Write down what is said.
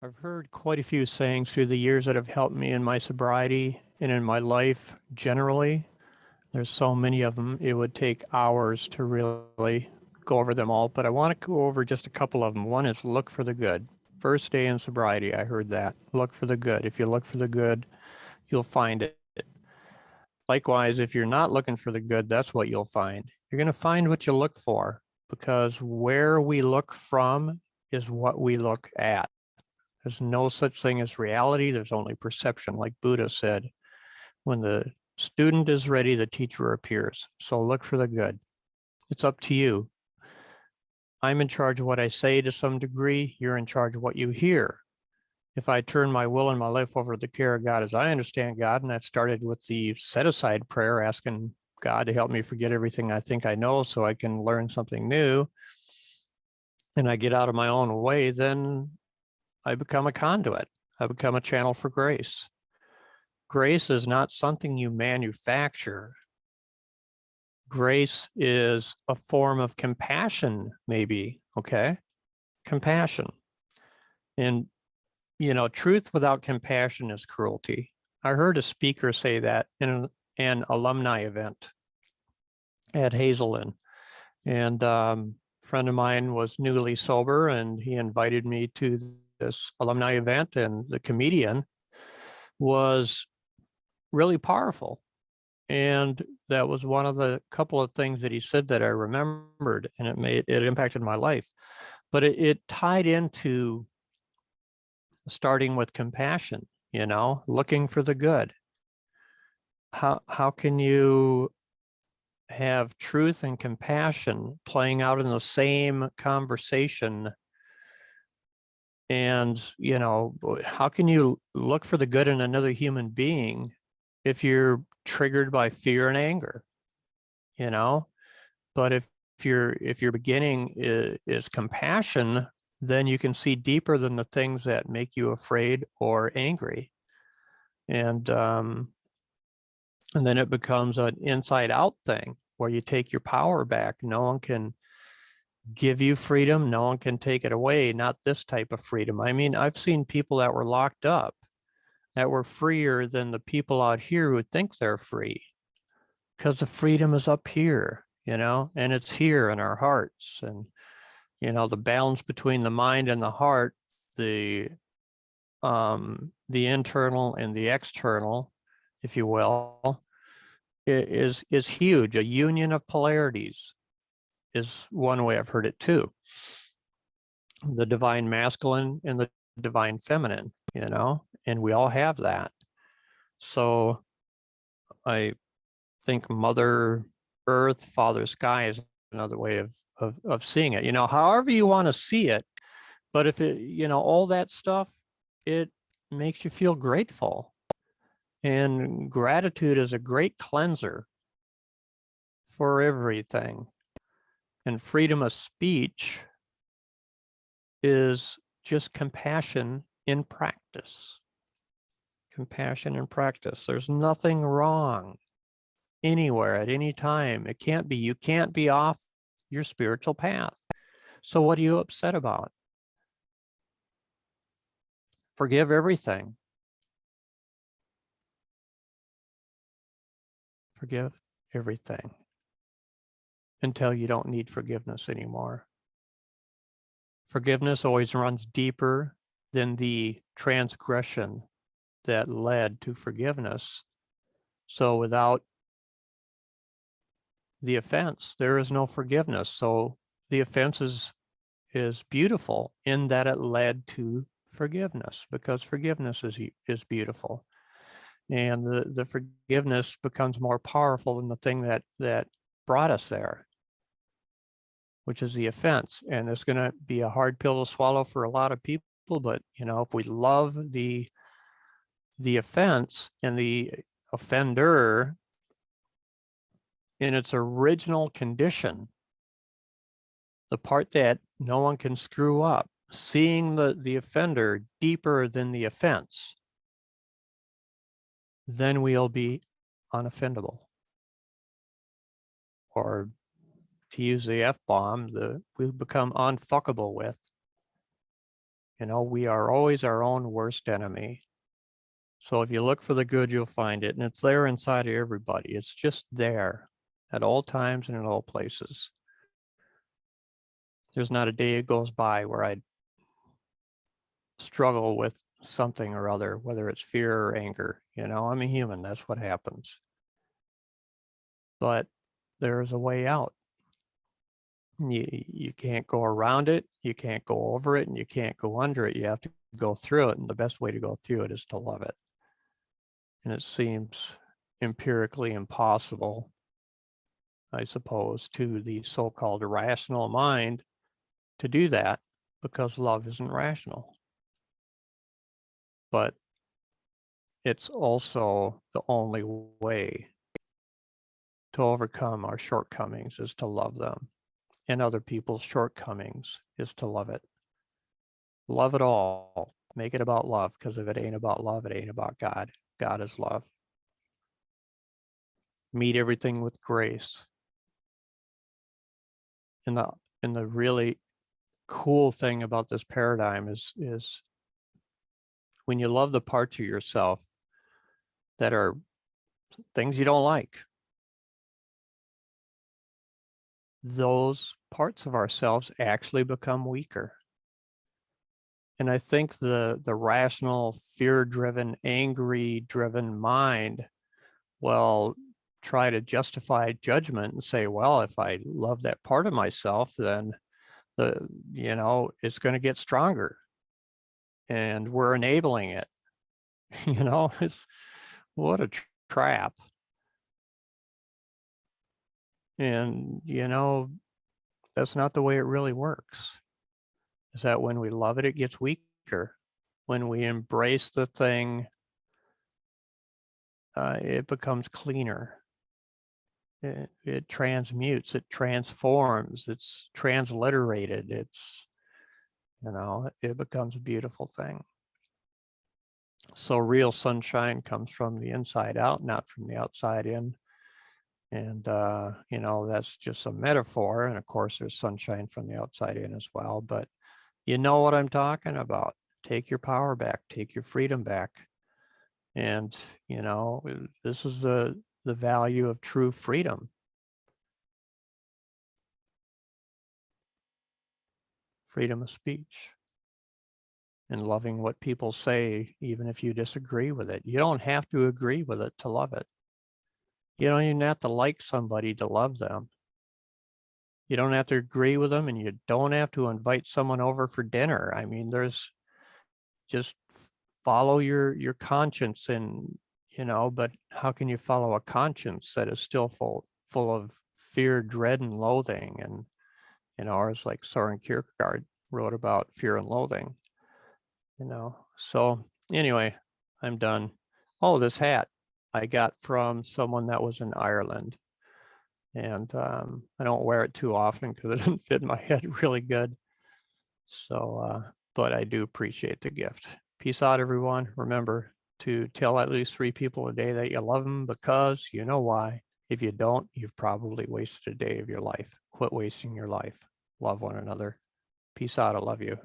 I've heard quite a few sayings through the years that have helped me in my sobriety and in my life generally. There's so many of them, it would take hours to really go over them all, but I want to go over just a couple of them. One is look for the good. First day in sobriety, I heard that. Look for the good. If you look for the good, you'll find it. Likewise, if you're not looking for the good, that's what you'll find. You're going to find what you look for, because where we look from is what we look at. There's no such thing as reality. There's only perception, like Buddha said. When the student is ready, the teacher appears. So look for the good. It's up to you. I'm in charge of what I say to some degree. You're in charge of what you hear. If I turn my will and my life over to the care of God as I understand God, and that started with the set-aside prayer, asking God to help me forget everything I think I know so I can learn something new, and I get out of my own way, then I become a conduit. I become a channel for grace. Grace is not something you manufacture. Grace is a form of compassion, maybe, okay? Compassion. And, truth without compassion is cruelty. I heard a speaker say that in an alumni event at Hazelden. And a friend of mine was newly sober, and he invited me to this alumni event, and the comedian was really powerful. And that was one of the couple of things that he said that I remembered, and it impacted my life. But it tied into starting with compassion, looking for the good. How can you have truth and compassion playing out in the same conversation? And, how can you look for the good in another human being if you're triggered by fear and anger, But if your beginning is compassion, then you can see deeper than the things that make you afraid or angry. And then it becomes an inside out thing where you take your power back. No one can give you freedom. No one can take it away. Not this type of freedom. I mean, I've seen people that were locked up that were freer than the people out here who think they're free, because the freedom is up here, and it's here in our hearts. And, the balance between the mind and the heart, the internal and the external, if you will, is huge. A union of polarities is one way I've heard it too. The divine masculine and the divine feminine, and we all have that. So I think Mother Earth, Father Sky is another way of seeing it, however you want to see it. But if it, all that stuff, it makes you feel grateful. And gratitude is a great cleanser for everything. And freedom of speech is just compassion in practice. Compassion in practice. There's nothing wrong anywhere at any time. It can't be. You can't be off your spiritual path. So what are you upset about? Forgive everything. Forgive everything until you don't need forgiveness anymore. Forgiveness always runs deeper than the transgression that led to forgiveness. So without the offense, there is no forgiveness. So the offense is beautiful in that it led to forgiveness, because forgiveness is beautiful. And the forgiveness becomes more powerful than the thing that brought us there, which is the offense. And it's going to be a hard pill to swallow for a lot of people. But, if we love the offense and the offender in its original condition, the part that no one can screw up, seeing the offender deeper than the offense, then we'll be unoffendable. Or to use the F-bomb, we become unfuckable with. You know, we are always our own worst enemy. So if you look for the good, you'll find it. And it's there inside of everybody. It's just there at all times and in all places. There's not a day it goes by where I struggle with something or other, whether it's fear or anger. You know, I'm a human. That's what happens. But there's a way out. You can't go around it, you can't go over it, and you can't go under it. You have to go through it. And the best way to go through it is to love it. And it seems empirically impossible, I suppose, to the so-called rational mind to do that because love isn't rational. But it's also the only way to overcome our shortcomings is to love them. And other people's shortcomings is to love it. Love it all. Make it about love, because if it ain't about love, it ain't about God. God is love. Meet everything with grace. And the really cool thing about this paradigm is when you love the parts of yourself that are things you don't like, those parts of ourselves actually become weaker. And I think the rational, fear-driven, angry-driven mind will try to justify judgment and say, well, if I love that part of myself, then it's going to get stronger. And we're enabling it. It's what a trap. And, that's not the way it really works. Is that when we love it, it gets weaker. When we embrace the thing, it becomes cleaner. It transmutes, it transforms, it's transliterated, it becomes a beautiful thing. So real sunshine comes from the inside out, not from the outside in. And, that's just a metaphor. And of course, there's sunshine from the outside in as well. But you know what I'm talking about. Take your power back, take your freedom back. And, this is the value of true freedom. Freedom of speech. And loving what people say, even if you disagree with it. You don't have to agree with it to love it. You don't even have to like somebody to love them. You don't have to agree with them, and you don't have to invite someone over for dinner. I mean, there's just follow your conscience, and but how can you follow a conscience that is still full of fear, dread, and loathing? And ours, like Soren Kierkegaard wrote about fear and loathing. So anyway, I'm done. Oh, this hat I got from someone that was in Ireland. And I don't wear it too often because it doesn't fit my head really good. So, but I do appreciate the gift. Peace out, everyone. Remember to tell at least 3 people a day that you love them, because you know why. If you don't, you've probably wasted a day of your life. Quit wasting your life. Love one another. Peace out. I love you.